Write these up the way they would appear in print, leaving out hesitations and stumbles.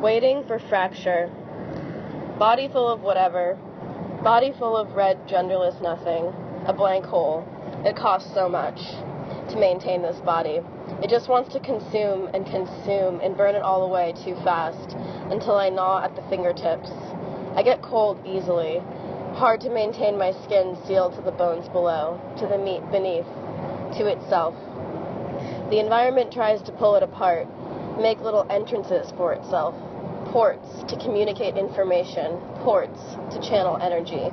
Waiting for fracture. Body full of whatever. Body full of red, genderless nothing. A blank hole. It costs so much to maintain this body. It just wants to consume and burn it all away too fast until I gnaw at the fingertips. I get cold easily. Hard to maintain my skin sealed to the bones below, to the meat beneath, to itself. The environment tries to pull it apart, make little entrances for itself, ports to communicate information, ports to channel energy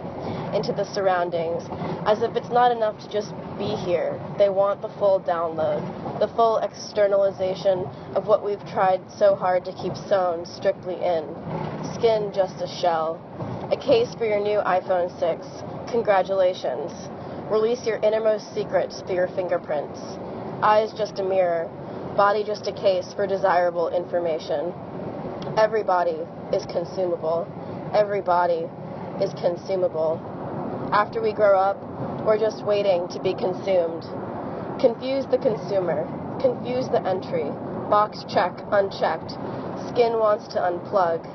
into the surroundings, as if it's not enough to just be here. They want the full download, the full externalization of what we've tried so hard to keep sewn strictly in. Skin just a shell. A case for your new iPhone 6. Congratulations. Release your innermost secrets through your fingerprints. Eyes just a mirror. Body just a case for desirable information. Every body is consumable. Every body is consumable. After we grow up, we're just waiting to be consumed. Confuse the consumer. Confuse the entry. Box check, unchecked. Skin wants to unplug.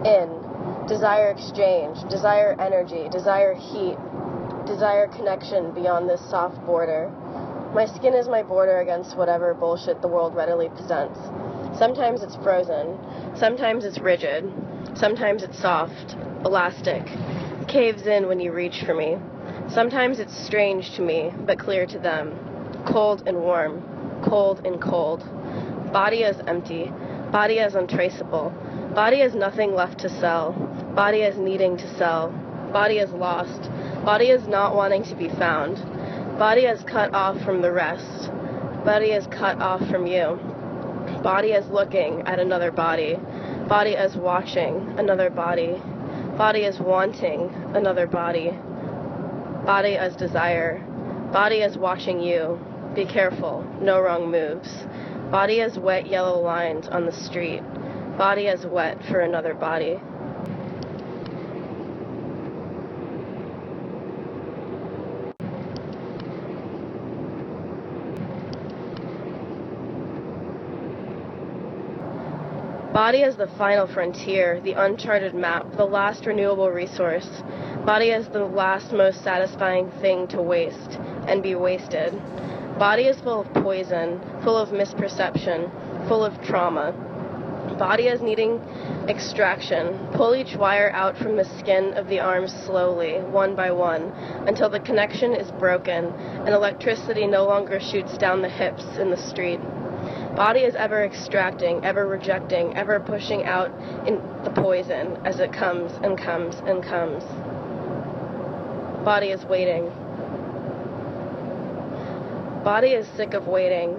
In. Desire exchange. Desire energy. Desire heat. Desire connection beyond this soft border. My skin is my border against whatever bullshit the world readily presents. Sometimes it's frozen. Sometimes it's rigid. Sometimes it's soft, elastic, caves in when you reach for me. Sometimes it's strange to me, but clear to them. Cold and warm. Cold and cold. Body as empty. Body as untraceable. Body as nothing left to sell. Body as needing to sell. Body as lost. Body as not wanting to be found. Body as cut off from the rest. Body as cut off from you. Body as looking at another body. Body as watching another body. Body as wanting another body. Body as desire. Body as watching you. Be careful, no wrong moves. Body as wet yellow lines on the street. Body as wet for another body. Body as the final frontier, the uncharted map, the last renewable resource. Body as the last most satisfying thing to waste and be wasted. Body is full of poison, full of misperception, full of trauma. Body as needing extraction. Pull each wire out from the skin of the arms slowly, one by one, until the connection is broken and electricity no longer shoots down the hips in the street. Body is ever extracting, ever rejecting, ever pushing out in the poison as it comes and comes and comes. Body is waiting. Body is sick of waiting.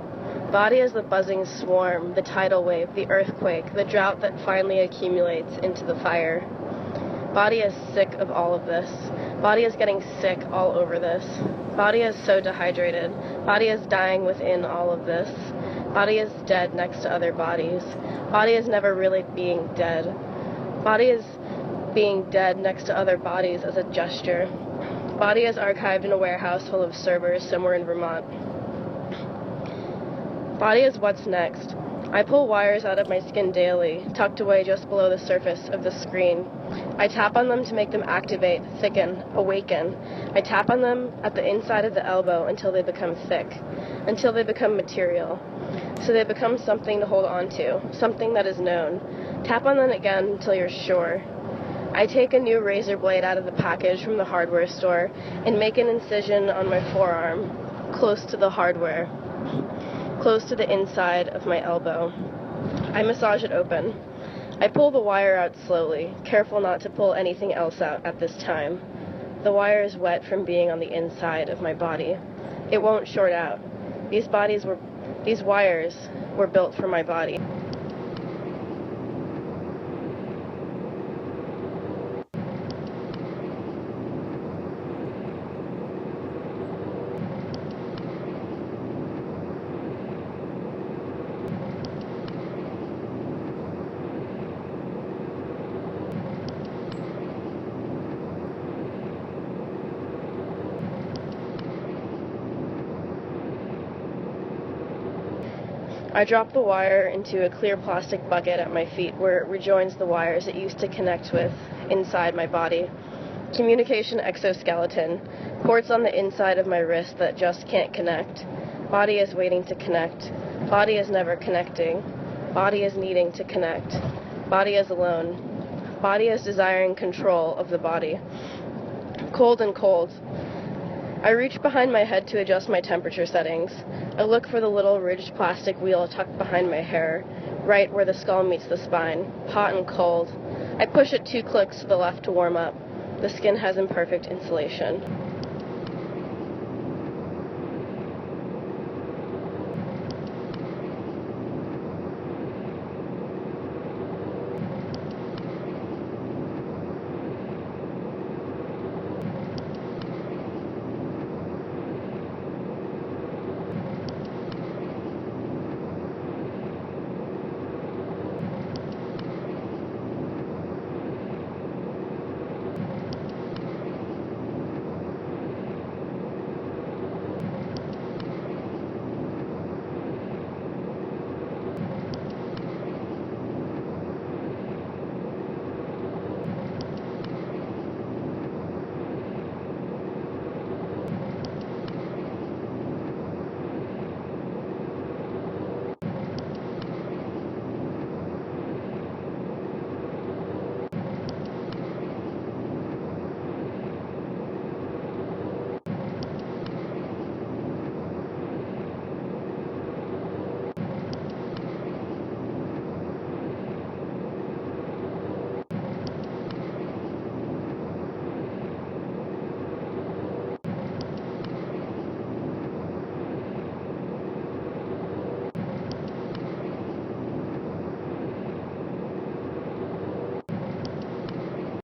Body is the buzzing swarm, the tidal wave, the earthquake, the drought that finally accumulates into the fire. Body is sick of all of this. Body is getting sick all over this. Body is so dehydrated. Body is dying within all of this. Body is dead next to other bodies. Body is never really being dead. Body is being dead next to other bodies as a gesture. Body is archived in a warehouse full of servers somewhere in Vermont. Body is what's next. I pull wires out of my skin daily, tucked away just below the surface of the screen. I tap on them to make them activate, thicken, awaken. I tap on them at the inside of the elbow until they become thick, until they become material. So they become something to hold on to, something that is known. Tap on them again until you're sure. I take a new razor blade out of the package from the hardware store and make an incision on my forearm, close to the hardware, close to the inside of my elbow. I massage it open. I pull the wire out slowly, careful not to pull anything else out at this time. The wire is wet from being on the inside of my body. It won't short out. These wires were built for my body. I drop the wire into a clear plastic bucket at my feet where it rejoins the wires it used to connect with inside my body. Communication exoskeleton. Ports on the inside of my wrist that just can't connect. Body is waiting to connect. Body is never connecting. Body is needing to connect. Body is alone. Body is desiring control of the body. Cold and cold. I reach behind my head to adjust my temperature settings. I look for the little ridged plastic wheel tucked behind my hair, right where the skull meets the spine. Hot and cold. I push it 2 clicks to the left to warm up. The skin has imperfect insulation.